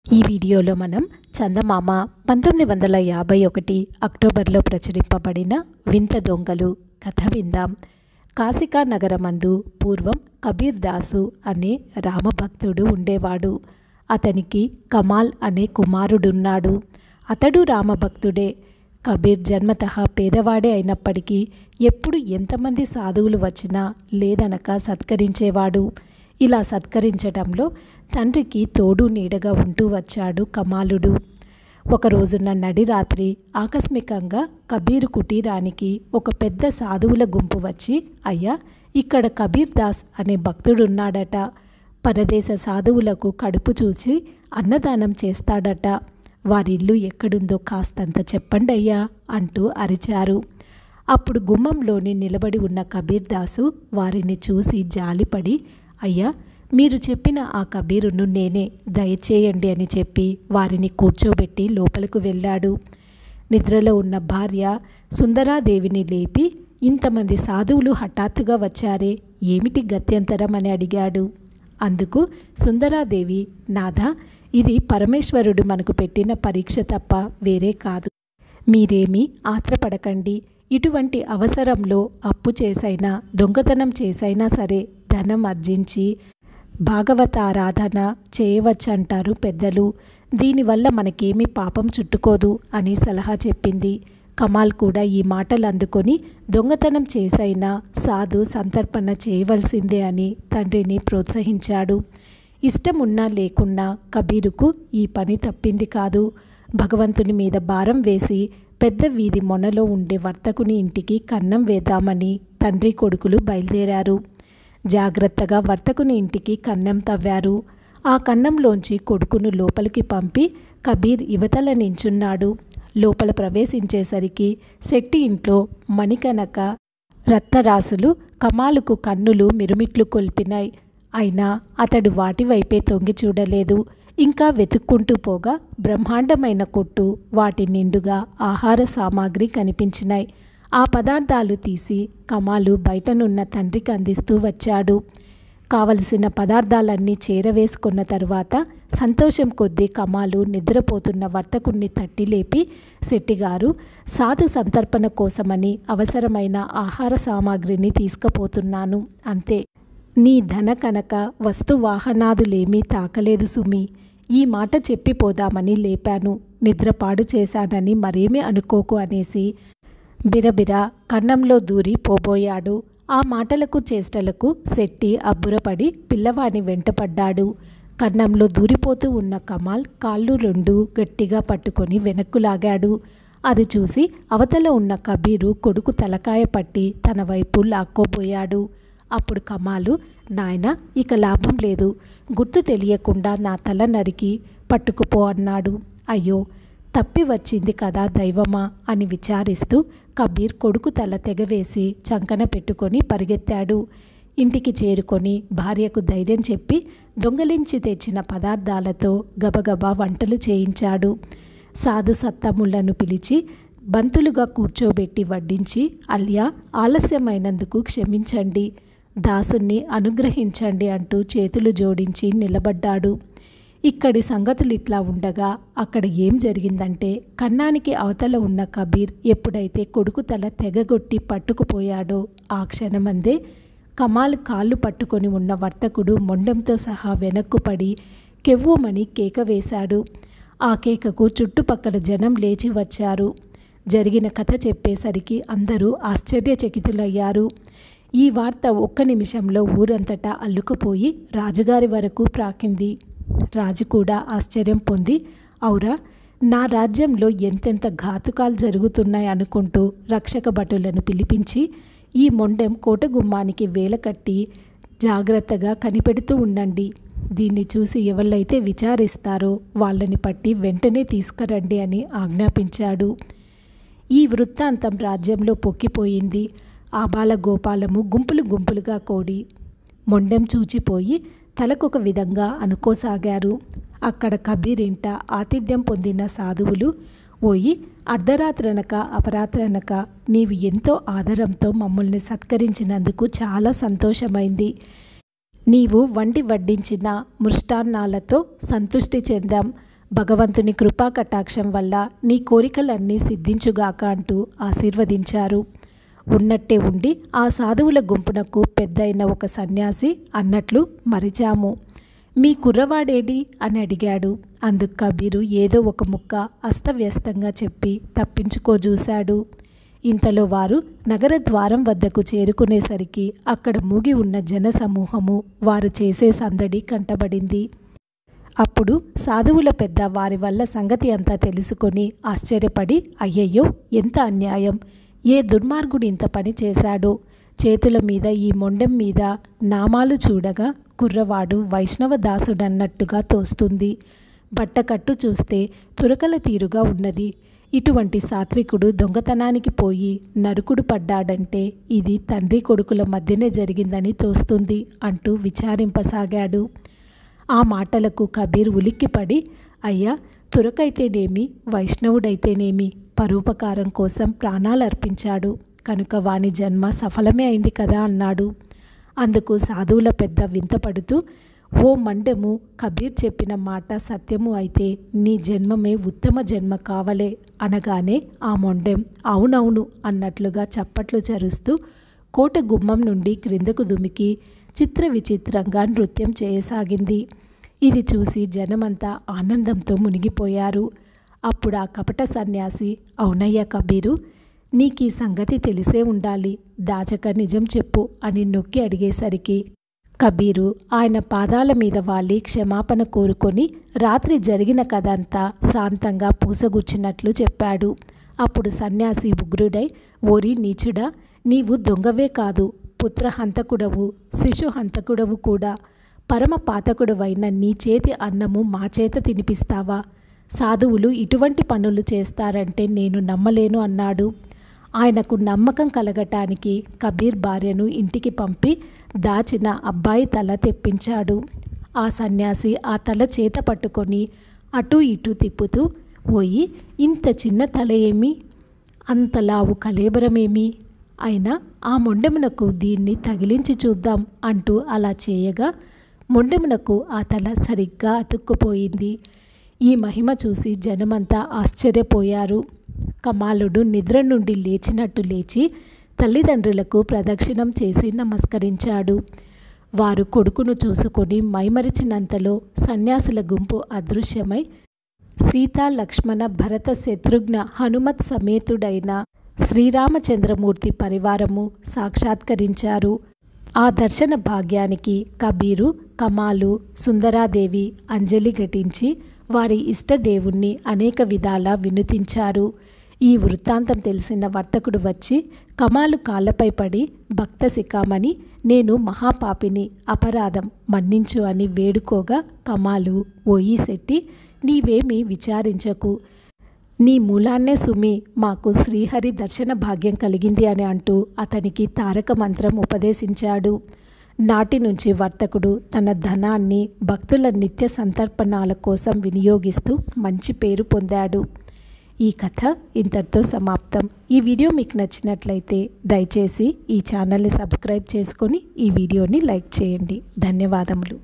ఈ వీడియోలో మనం చందమామ 1951 అక్టోబర్లో ప్రచురింపబడిన వింత దొంగలు కథ విందాం. కాశికా నగరమందు పూర్వం కబీర్ దాసు అనే రామభక్తుడు ఉండేవాడు. అతనికి కమాల్ అనే కుమారుడున్నాడు. అతడు రామభక్తుడే. కబీర్ జన్మతః పేదవాడే అయినప్పటికీ ఎప్పుడు ఎంతమంది సాధువులు వచ్చినా లేదనక సత్కరించేవాడు. ఇలా సత్కరించడంలో తండ్రికి తోడు నీడగా ఉంటూ వచ్చాడు కమాలుడు. ఒక రోజున నడిరాత్రి ఆకస్మికంగా కబీరు కుటీరానికి ఒక పెద్ద సాధువుల గుంపు వచ్చి, అయ్యా, ఇక్కడ కబీర్ దాస్ అనే భక్తుడున్నాడట. పరదేశ సాధువులకు కడుపు చూసి అన్నదానం చేస్తాడట. వారిల్లు ఎక్కడుందో కాస్తంత చెప్పండయ్యా అంటూ అరిచారు. అప్పుడు గుమ్మంలోని నిలబడి ఉన్న కబీర్ దాసు వారిని చూసి జాలిపడి, అయ్యా, మీరు చెప్పిన ఆ కబీరును నేనే, దయచేయండి అని చెప్పి వారిని కూర్చోబెట్టి లోపలకు వెళ్ళాడు. నిద్రలో ఉన్న భార్య సుందరాదేవిని లేపి, ఇంతమంది సాధువులు హఠాత్తుగా వచ్చారే, ఏమిటి గత్యంతరం అని అడిగాడు. అందుకు సుందరాదేవి, నాథా, ఇది పరమేశ్వరుడు మనకు పెట్టిన పరీక్ష తప్ప వేరే కాదు. మీరేమీ ఆత్రపడకండి. ఇటువంటి అవసరంలో అప్పు చేసైనా దొంగతనం చేసైనా సరే ధనం ఆర్జించి భాగవతారాధన చేయవచ్చంటారు పెద్దలు. దీనివల్ల మనకేమీ పాపం చుట్టుకోదు అని సలహా చెప్పింది. కమాల్ కూడా ఈ మాటలు అందుకొని దొంగతనం చేసైనా సాధు సంతర్పణ చేయవలసిందే అని తండ్రిని ప్రోత్సహించాడు. ఇష్టమున్నా లేకున్నా కబీరుకు ఈ పని తప్పింది కాదు. భగవంతుని మీద భారం వేసి పెద్ద వీధి మొనలో ఉండే వర్తకుని ఇంటికి కన్నం వేద్దామని తండ్రి కొడుకులు బయలుదేరారు. జాగ్రత్తగా వర్తకుని ఇంటికి కన్నం తవ్వారు. ఆ కన్నంలోంచి కొడుకును లోపలికి పంపి కబీర్ యువతల నించున్నాడు. లోపల ప్రవేశించేసరికి శెట్టి ఇంట్లో మణికనక రత్నరాసులు కమాలుకు కన్నులు మిరుమిట్లు కొల్పినాయి. అయినా అతడు వాటి వైపే తొంగి చూడలేదు. ఇంకా వెతుక్కుంటూ పోగా బ్రహ్మాండమైన కొట్టు, వాటి నిండుగా ఆహార సామాగ్రి కనిపించినాయి. ఆ పదార్థాలు తీసి కమాలు బయటనున్న తండ్రికి అందిస్తూ వచ్చాడు. కావలసిన పదార్థాలన్నీ చేరవేసుకున్న తరువాత సంతోషం కొద్దీ కమాలు నిద్రపోతున్న వర్తకుణ్ణి తట్టి లేపి, శెట్టిగారు, సాధు సంతర్పణ కోసమని అవసరమైన ఆహార సామాగ్రిని తీసుకుపోతున్నాను, అంతే. నీ ధన కనక వస్తువాహనాదులేమీ తాకలేదు సుమి. ఈ మాట చెప్పిపోదామని లేపాను. నిద్రపాడు చేశానని మరేమీ అనుకోకు అనేసి బిరబిరా కన్నంలో దూరి పోబోయాడు. ఆ మాటలకు చేష్టలకు శెట్టి అబ్బురపడి పిల్లవాని వెంటపడ్డాడు. కన్నంలో దూరిపోతూ ఉన్న కమాల్ కాళ్ళు రెండు గట్టిగా పట్టుకొని వెనక్కు లాగాడు. అది చూసి అవతల ఉన్న కబీరు కొడుకు తలకాయ పట్టి తన వైపు లాక్కోబోయాడు. అప్పుడు కమాలు, నాయనా, ఇక లాభం లేదు, గుర్తు తెలియకుండా నా తల నరికి పట్టుకుపో అన్నాడు. అయ్యో, తప్పి వచ్చింది కదా దైవమా అని విచారిస్తూ కబీర్ కొడుకు తల తెగవేసి చంకన పెట్టుకొని పరిగెత్తాడు. ఇంటికి చేరుకొని భార్యకు ధైర్యం చెప్పి దొంగలించి తెచ్చిన పదార్థాలతో గబగబా వంటలు చేయించాడు. సాధు సత్తములను పిలిచి బంతులుగా కూర్చోబెట్టి వడ్డించి, అల్యా, ఆలస్యమైనందుకు క్షమించండి, దాసుని అనుగ్రహించండి అంటూ చేతులు జోడించి నిలబడ్డాడు. ఇక్కడి సంగతులు ఇట్లా ఉండగా అక్కడ ఏం జరిగిందంటే, కన్నానికి అవతల ఉన్న కబీర్ ఎప్పుడైతే కొడుకు తల తెగగొట్టి పట్టుకుపోయాడో ఆ క్షణమందే కమాల్ కాళ్ళు పట్టుకొని ఉన్న వర్తకుడు మొండంతో సహా వెనక్కు పడి కెవ్వుమని కేక వేశాడు. ఆ కేకకు చుట్టుపక్కల జనం లేచి వచ్చారు. జరిగిన కథ చెప్పేసరికి అందరూ ఆశ్చర్యచకితులయ్యారు. ఈ వార్త ఒక్క నిమిషంలో ఊరంతటా అల్లుకుపోయి రాజుగారి వరకు ప్రాకింది. రాజు కూడా ఆశ్చర్యం పొంది, ఔరా, నా రాజ్యంలో ఎంతెంత ఘాతుకాలు జరుగుతున్నాయి అనుకుంటూ రక్షక భటులను పిలిపించి ఈ మొండెం కోటగుమ్మానికి వేలకట్టి జాగ్రత్తగా కనిపెడుతూ ఉండండి. దీన్ని చూసి ఎవళ్ళైతే విచారిస్తారో వాళ్ళని పట్టి వెంటనే తీసుకురండి అని ఆజ్ఞాపించాడు. ఈ వృత్తాంతం రాజ్యంలో పొక్కిపోయింది. ఆబాల గోపాలము గుంపులు గుంపులుగా కోడి మొండెం చూచిపోయి తలకొక విధంగా అనుకోసాగారు. అక్కడ కబీర్ ఇంట ఆతిథ్యం పొందిన సాధువులు, ఓయి, అర్ధరాత్రనక అపరాత్రనక నీవు ఎంతో ఆదరంతో మమ్మల్ని సత్కరించినందుకు చాలా సంతోషమైంది. నీవు వండి వడ్డించిన మృష్టాన్నాలతో సంతుష్టి చెందాం. భగవంతుని కృపా కటాక్షం వల్ల నీ కోరికలన్నీ సిద్ధించుగాక అంటూ ఆశీర్వదించారు. ఉన్నట్టే ఉండి ఆ సాధువుల గుంపునకు పెద్దయిన ఒక సన్యాసి అన్నట్లు మరిచాము. మీ కుర్రవాడేడి అని అడిగాడు. అందుకు కబీరు ఏదో ఒక ముక్క అస్తవ్యస్తంగా చెప్పి తప్పించుకోజూశాడు. ఇంతలో వారు నగర ద్వారం వద్దకు చేరుకునేసరికి అక్కడ మూగి ఉన్న జనసమూహము వారు చేసే సందడి కంటబడింది. అప్పుడు సాధువుల పెద్ద వారి వల్ల సంగతి అంతా తెలుసుకొని ఆశ్చర్యపడి, అయ్యయ్యో ఎంత అన్యాయం! ఏ దుర్మార్గుడు ఇంత పని చేశాడో! చేతుల మీద ఈ మొండెం మీద నామాలు చూడగా కుర్రవాడు వైష్ణవ దాసుడన్నట్టుగా తోస్తుంది. బట్టకట్టు చూస్తే తురకల తీరుగా ఉన్నది. ఇటువంటి సాత్వికుడు దొంగతనానికి పోయి నరుకుడు పడ్డాడంటే ఇది తండ్రి కొడుకుల మధ్యనే జరిగిందని తోస్తుంది అంటూ విచారింపసాగాడు. ఆ మాటలకు కబీర్ ఉలిక్కిపడి, అయ్యా, తురకైతేనేమి వైష్ణవుడైతేనేమి పరోపకారం కోసం ప్రాణాలు అర్పించాడు కనుక వాని జన్మ సఫలమే అయింది కదా అన్నాడు. అందుకు సాధువుల పెద్ద వింతపడుతూ, ఓ మండెము, కబీర్ చెప్పిన మాట సత్యము అయితే నీ జన్మమే ఉత్తమ జన్మ కావలే అనగానే ఆ మొండెం అవునవును అన్నట్లుగా చప్పట్లు చరుస్తూ కోట గుమ్మం నుండి క్రిందకు దుమికి చిత్ర విచిత్రంగా నృత్యం చేయసాగింది. ఇది చూసి జనమంతా ఆనందంతో మునిగిపోయారు. అప్పుడు ఆ కపట సన్యాసి, అవునయ్యా కబీరు, నీకీ సంగతి తెలిసే ఉండాలి, దాచక నిజం చెప్పు అని నొక్కి అడిగేసరికి కబీరు ఆయన పాదాల మీద వాలి క్షమాపణ కోరుకొని రాత్రి జరిగిన కథంతా శాంతంగా పూసగుచ్చినట్లు చెప్పాడు. అప్పుడు సన్యాసి ఉగ్రుడై, ఓరి నీచుడా, నీవు దొంగవే కాదు, పుత్రహంతకుడవు, శిశుహంతకుడవు కూడా. పరమ పాతకుడవైన నీ చేతి అన్నము మా చేత తినిపిస్తావా? సాధువులు ఇటువంటి పనులు చేస్తారంటే నేను నమ్మలేను అన్నాడు. ఆయనకు నమ్మకం కలగటానికి కబీర్ భార్యను ఇంటికి పంపి దాచిన అబ్బాయి తల తెప్పించాడు. ఆ సన్యాసి ఆ తల చేత పట్టుకొని అటూ ఇటూ తిప్పుతూ, ఓయి, ఇంత చిన్న తల ఏమి, అంత లావు కళేబరమేమి, అయినా ఆ మొండెమునకు దీన్ని తగిలించి చూద్దాం అంటూ అలా చేయగా మొండెమునకు ఆ తల సరిగ్గా అతుక్కుపోయింది. ఈ మహిమ చూసి జనమంతా ఆశ్చర్యపోయారు. కమాలుడు నిద్ర నుండి లేచినట్టు లేచి తల్లిదండ్రులకు ప్రదక్షిణం చేసి నమస్కరించాడు. వారు కొడుకును చూసుకొని మైమరిచినంతలో సన్యాసుల గుంపు అదృశ్యమై సీతా లక్ష్మణ భరత శత్రుఘ్న హనుమత్ సమేతుడైన శ్రీరామచంద్రమూర్తి పరివారము సాక్షాత్కరించారు. ఆ దర్శన భాగ్యానికి కబీరు, కమాలు, సుందరాదేవి అంజలి ఘటించి వారి ఇష్టదేవుణ్ణి అనేక విధాలా వినుతించారు. ఈ వృత్తాంతం తెలిసిన వర్తకుడు వచ్చి కమాలు కాళ్ళపై పడి, భక్త శిఖామణి, నేను మహాపాపిని, అపరాధం మన్నించు అని వేడుకోగా కమాలు, ఓయి శెట్టి, నీవేమీ విచారించకు, నీ మూలాన్నే సుమి మాకు శ్రీహరి దర్శన భాగ్యం కలిగింది అని అంటూ అతనికి తారక మంత్రం ఉపదేశించాడు. నాటి నుంచి వర్తకుడు తన ధనాన్ని భక్తుల నిత్య సంతర్పణాల కోసం వినియోగిస్తూ మంచి పేరు పొందాడు. ఈ కథ ఇంతటితో సమాప్తం. ఈ వీడియో మీకు నచ్చినట్లయితే దయచేసి ఈ ఛానల్ని సబ్స్క్రైబ్ చేసుకొని ఈ వీడియోని లైక్ చేయండి. ధన్యవాదములు.